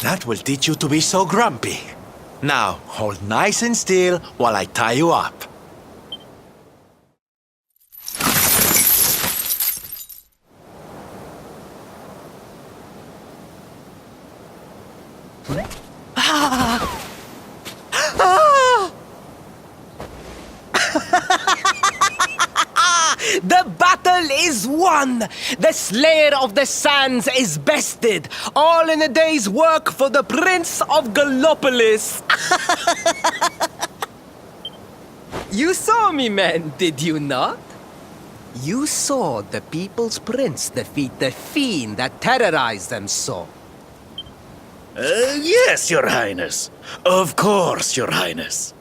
That will teach you to be so grumpy. Now, hold nice and still while I tie you up. The battle is won! The Slayer of the Sands is bested! All in a day's work for the Prince of Gallopolis! You saw me, men, did you not? You saw the People's Prince defeat the fiend that terrorized them so. Yes, Your Highness. Of course, Your Highness.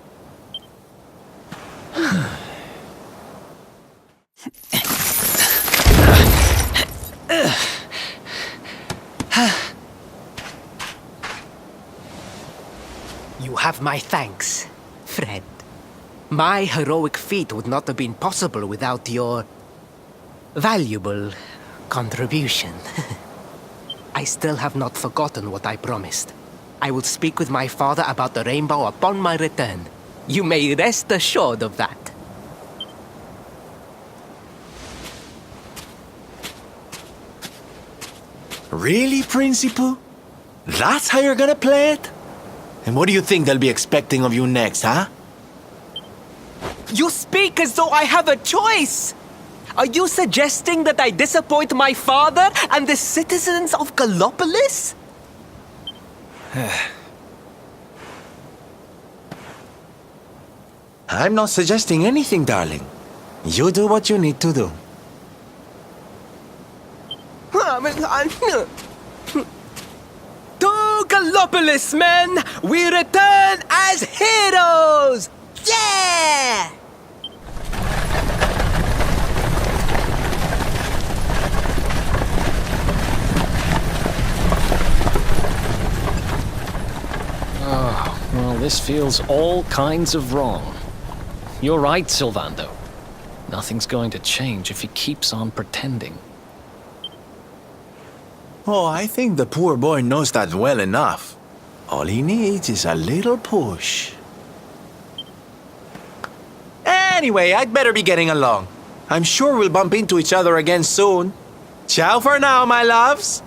You have my thanks, friend. My heroic feat would not have been possible without your valuable contribution. I still have not forgotten what I promised. I will speak with my father about the rainbow upon my return. You may rest assured of that. Really, Principal? That's how you're gonna play it? And what do you think they'll be expecting of you next, huh? You speak as though I have a choice! Are you suggesting that I disappoint my father and the citizens of Gallopolis? I'm not suggesting anything, darling. You do what you need to do. To Gallopolis, men! We return as heroes! Yeah! Oh, well, this feels all kinds of wrong. You're right, Sylvando. Nothing's going to change if he keeps on pretending. Oh, I think the poor boy knows that well enough. All he needs is a little push. Anyway, I'd better be getting along. I'm sure we'll bump into each other again soon. Ciao for now, my loves.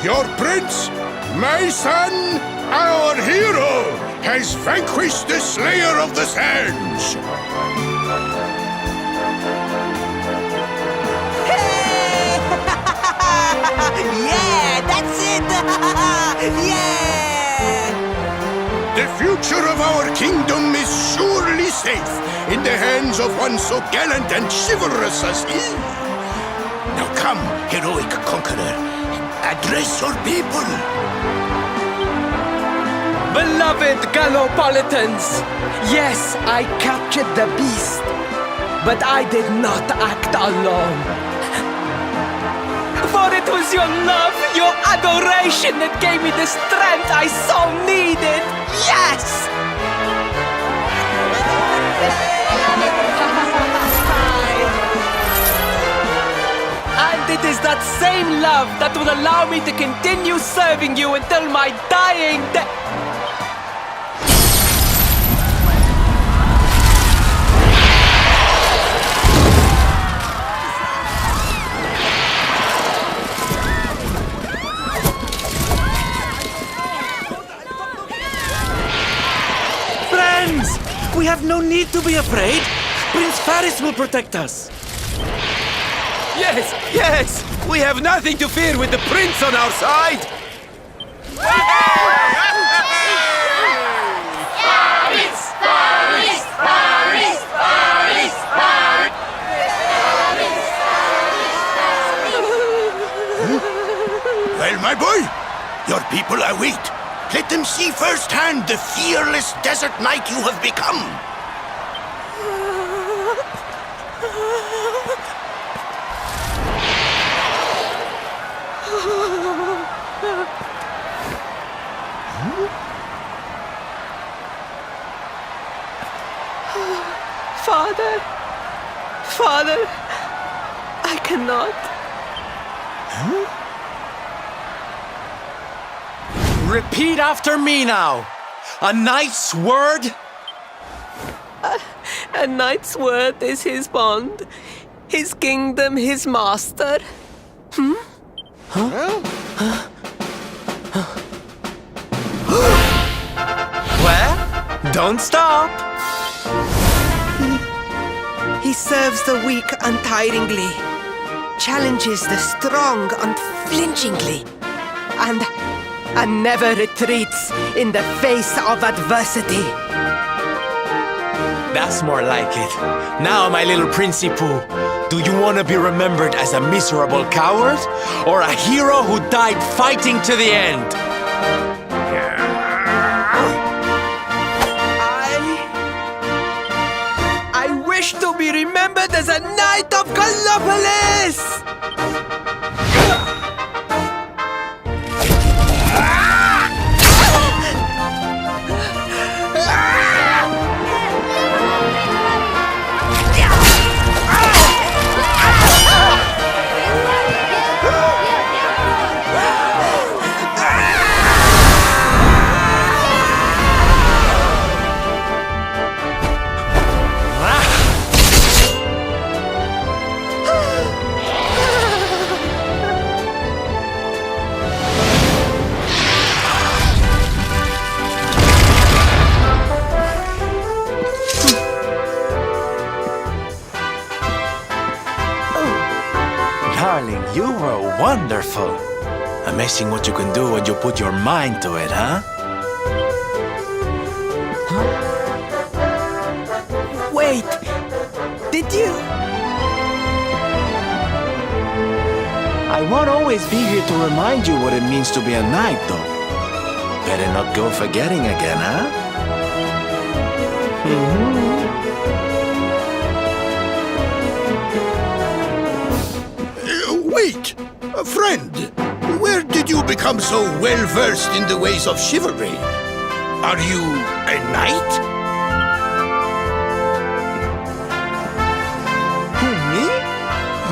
Your prince, my son, our hero, has vanquished the Slayer of the Sands. Yeah, that's it! Yeah! The future of our kingdom is surely safe in the hands of one so gallant and chivalrous as he. Now come, heroic conqueror, address your people. Beloved Gallopolitans, yes, I captured the beast, but I did not act alone. For it was your love, your adoration that gave me the strength I so needed. Yes! And it is that same love that will allow me to continue serving you until my dying day. We have no need to be afraid. Prince Faris will protect us. Yes, yes! We have nothing to fear with the prince on our side! Paris! Paris! Paris! Paris! Paris! Well, my boy, your people await. Let them see firsthand the fearless desert knight you have become. Father, Father, I cannot. Repeat after me now. A knight's word? A knight's word is his bond, his kingdom, his master. Well, don't stop. He serves the weak untiringly, challenges the strong unflinchingly, and never retreats in the face of adversity. That's more like it. Now, my little Princey Pooh, do you want to be remembered as a miserable coward or a hero who died fighting to the end? I wish to be remembered as a knight of Gallopolis! Darling, you were wonderful. Amazing what you can do when you put your mind to it, huh? Wait, did you? I won't always be here to remind you what it means to be a knight, though. Better not go forgetting again, huh? Wait! Friend, where did you become so well-versed in the ways of chivalry? Are you a knight? Who, me?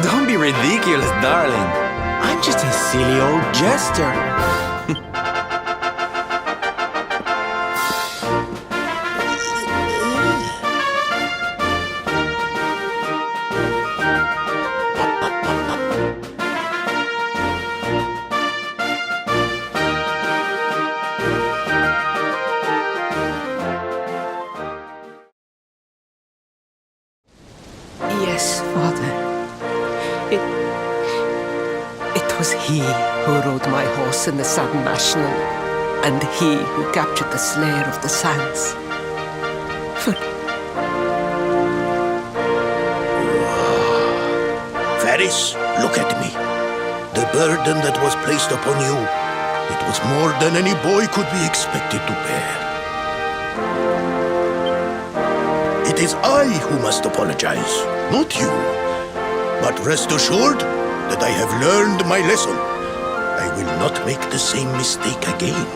Don't be ridiculous, darling. I'm just a silly old jester. Yes, Father. It was he who rode my horse in the Southern National, and he who captured the Slayer of the Sands. Varys, look at me. The burden that was placed upon you, it was more than any boy could be expected to bear. It is I who must apologize, not you. But rest assured that I have learned my lesson. I will not make the same mistake again.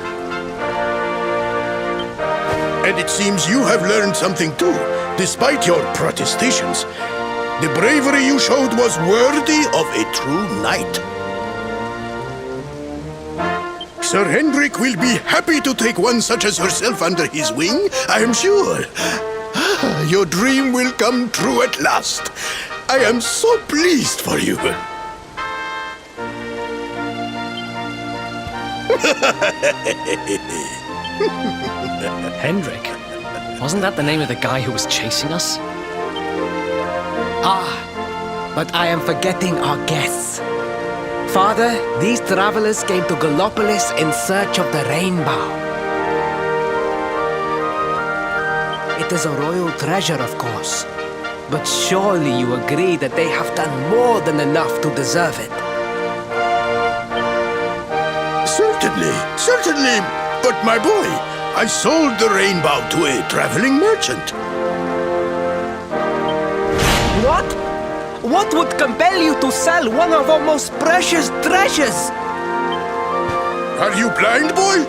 And it seems you have learned something too, despite your protestations. The bravery you showed was worthy of a true knight. Sir Hendrik will be happy to take one such as yourself under his wing, I am sure. Your dream will come true at last. I am so pleased for you. Hendrik? Wasn't that the name of the guy who was chasing us? Ah, but I am forgetting our guests. Father, these travelers came to Gallopolis in search of the rainbow. It is a royal treasure, of course. But surely you agree that they have done more than enough to deserve it. Certainly. But my boy, I sold the rainbow to a traveling merchant. What? What would compel you to sell one of our most precious treasures? Are you blind, boy?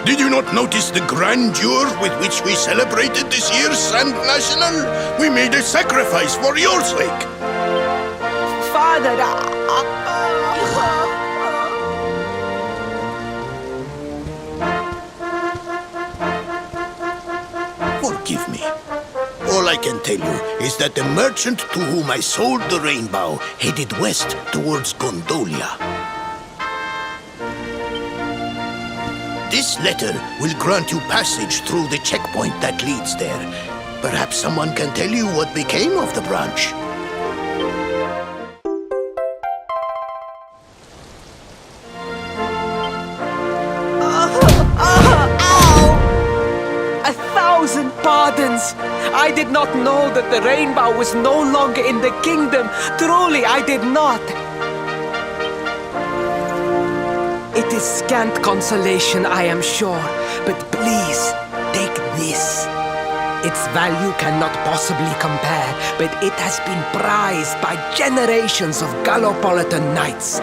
Did you not notice the grandeur with which we celebrated this year's Sand National? We made a sacrifice for your sake. Father, Forgive me. All I can tell you is that the merchant to whom I sold the rainbow headed west towards Gondolia. This letter will grant you passage through the checkpoint that leads there. Perhaps someone can tell you what became of the branch. A thousand pardons! I did not know that the rainbow was no longer in the kingdom. Truly, I did not. It is scant consolation, I am sure, but please, take this. Its value cannot possibly compare, but it has been prized by generations of Gallopolitan knights.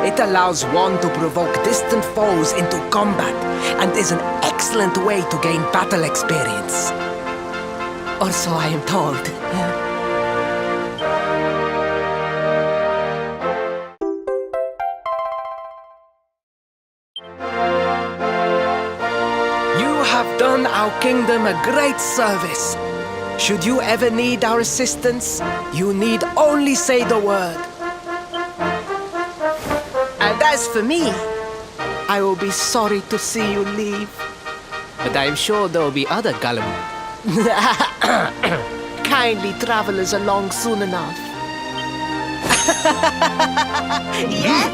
It allows one to provoke distant foes into combat, and is an excellent way to gain battle experience. Or so I am told. Have done our kingdom a great service. Should you ever need our assistance, you need only say the word. And as for me, I will be sorry to see you leave. But I am sure there will be other kindly travelers along soon enough. Yeah?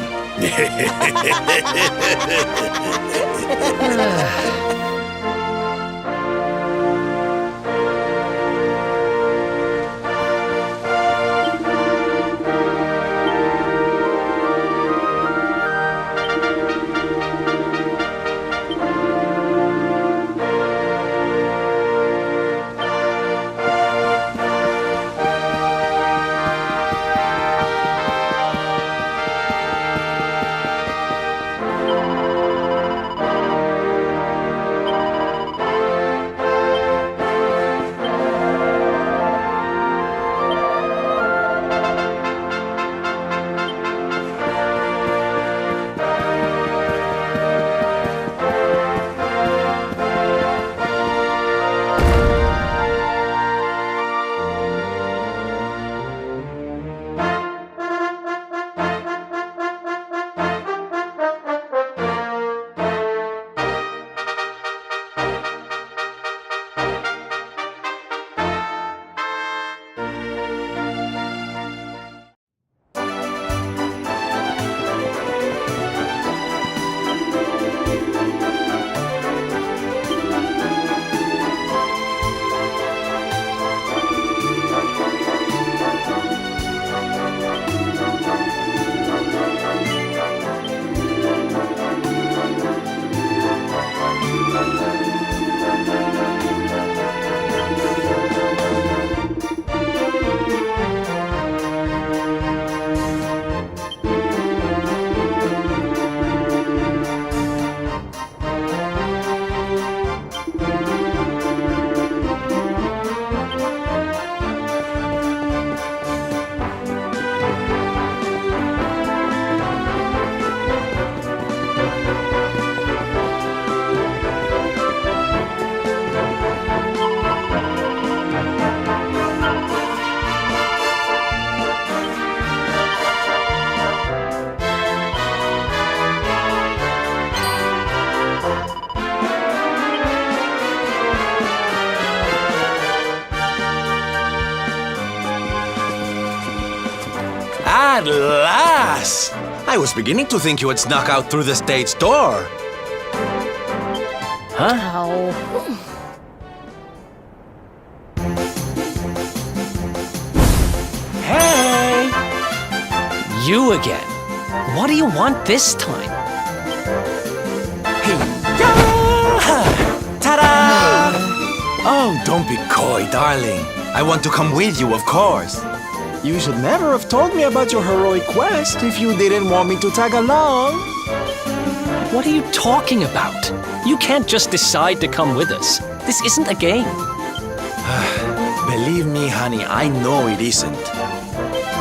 At last! I was beginning to think you had snuck out through the stage door. Hey! You again. What do you want this time? Ta-da! Oh, don't be coy, darling. I want to come with you, of course. You should never have told me about your heroic quest if you didn't want me to tag along. What are you talking about? You can't just decide to come with us. This isn't a game. Believe me, honey, I know it isn't.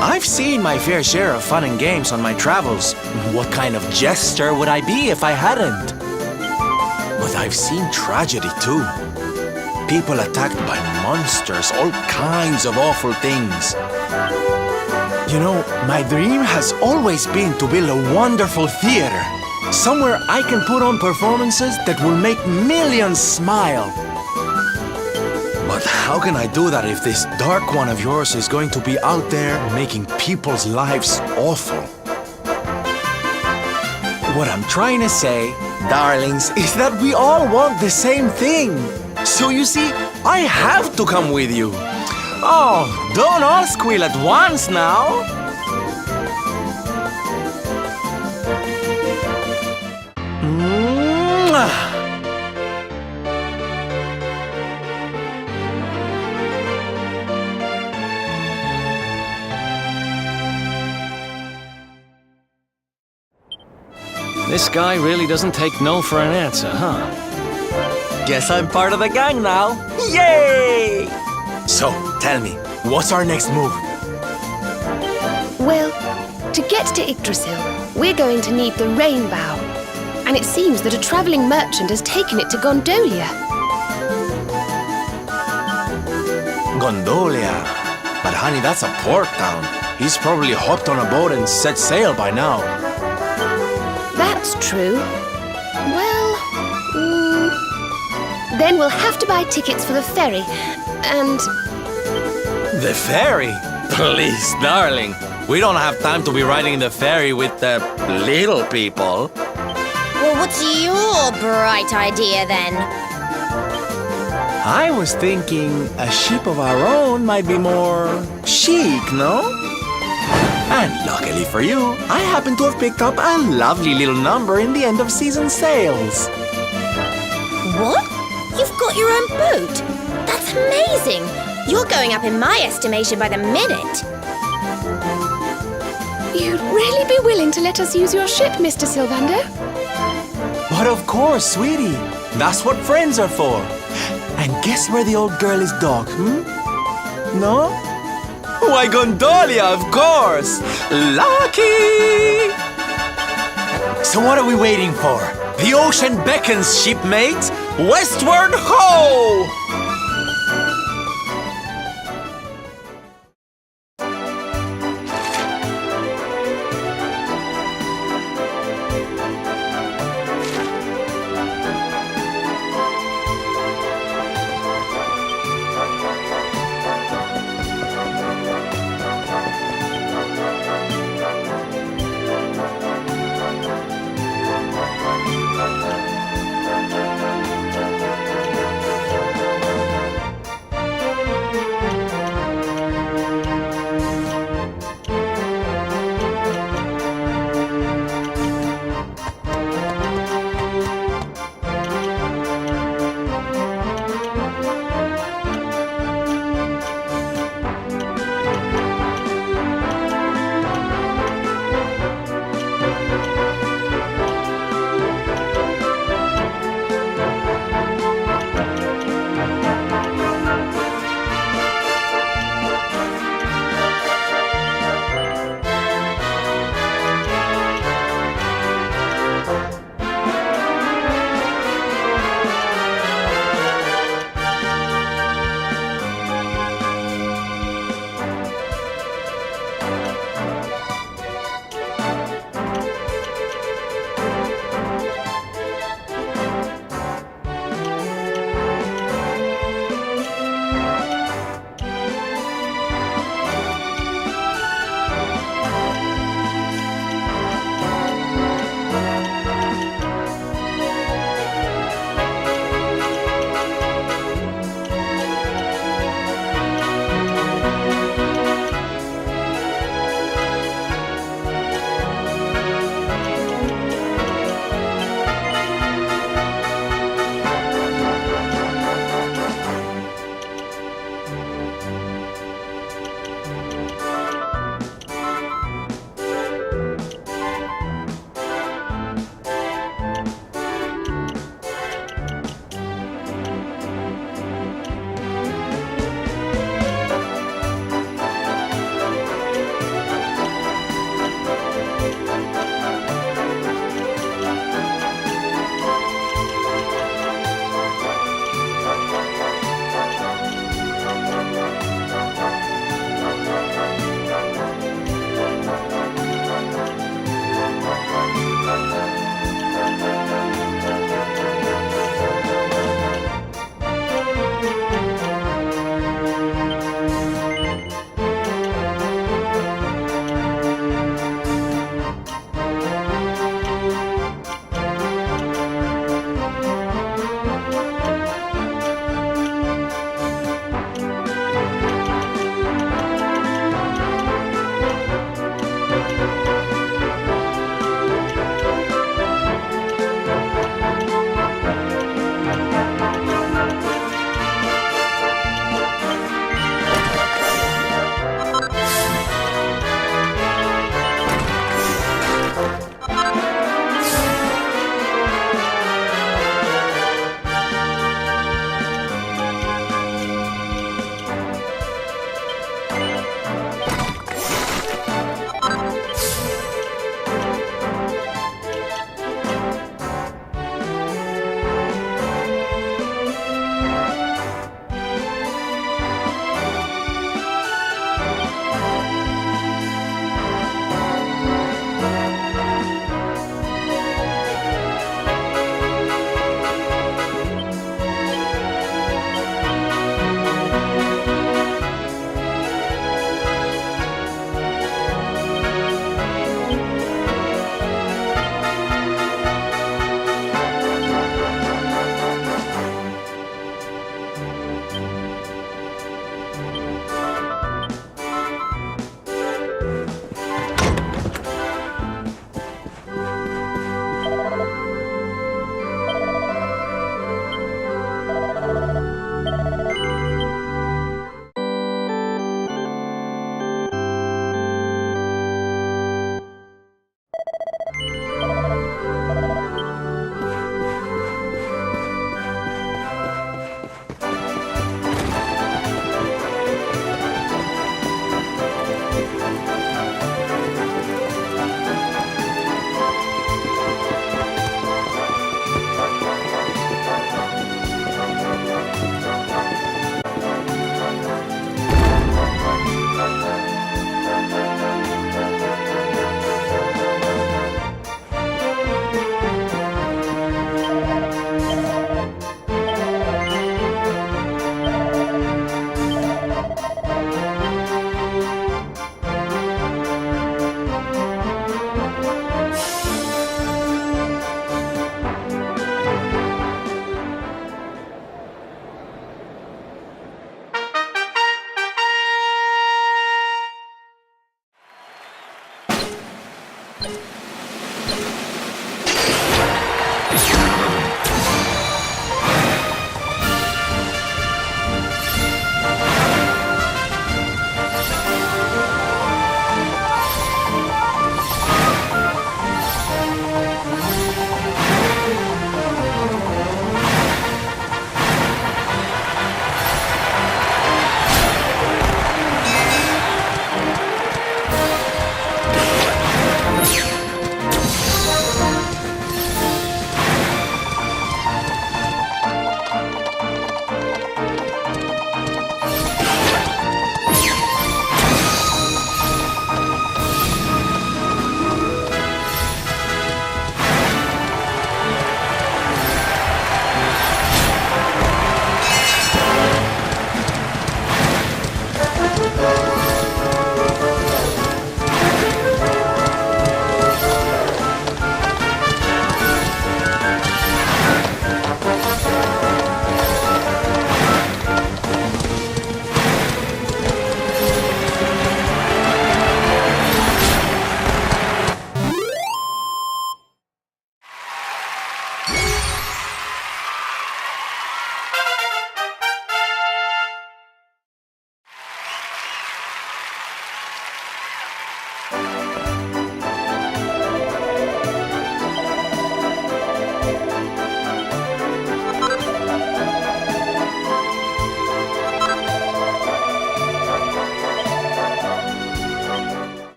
I've seen my fair share of fun and games on my travels. What kind of jester would I be if I hadn't? But I've seen tragedy too. People attacked by monsters, all kinds of awful things. You know, my dream has always been to build a wonderful theater. Somewhere I can put on performances that will make millions smile. But how can I do that if this dark one of yours is going to be out there making people's lives awful? What I'm trying to say, darlings, is that we all want the same thing. So you see, I have to come with you. Oh, don't all squeal at once now. Mwah. This guy really doesn't take no for an answer, huh? Guess I'm part of the gang now. Yay! So, tell me, what's our next move? Well, to get to Yggdrasil, we're going to need the rainbow. And it seems that a traveling merchant has taken it to Gondolia. Gondolia. But honey, that's a port town. He's probably hopped on a boat and set sail by now. That's true. Well, then we'll have to buy tickets for the ferry, and... The ferry? Please, darling. We don't have time to be riding the ferry with the little people. Well, what's your bright idea then? I was thinking a ship of our own might be more chic, no? And luckily for you, I happen to have picked up a lovely little number in the end of season sales. What? You've got your own boat? That's amazing! You're going up in my estimation by the minute. You'd really be willing to let us use your ship, Mr. Sylvando? But of course, sweetie. That's what friends are for. And guess where the old girl is docked, No? Why, Gondolia, of course! Lucky! So what are we waiting for? The ocean beckons, shipmates! Westward ho!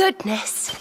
goodness.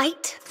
right.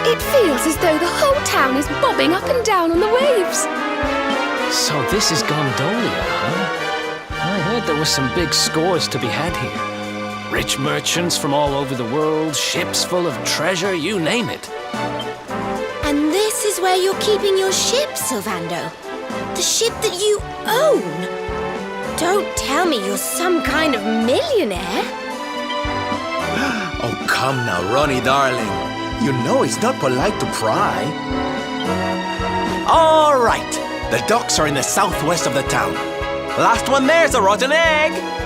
It feels as though the whole town is bobbing up and down on the waves. So this is Gondolia, huh? I heard there were some big scores to be had here. Rich merchants from all over the world, ships full of treasure, you name it. And this is where you're keeping your ship, Sylvando. The ship that you own. Don't tell me you're some kind of millionaire. Oh, come now, Ronnie, darling. You know it's not polite to pry. All right. The docks are in the southwest of the town. Last one there's a rotten egg.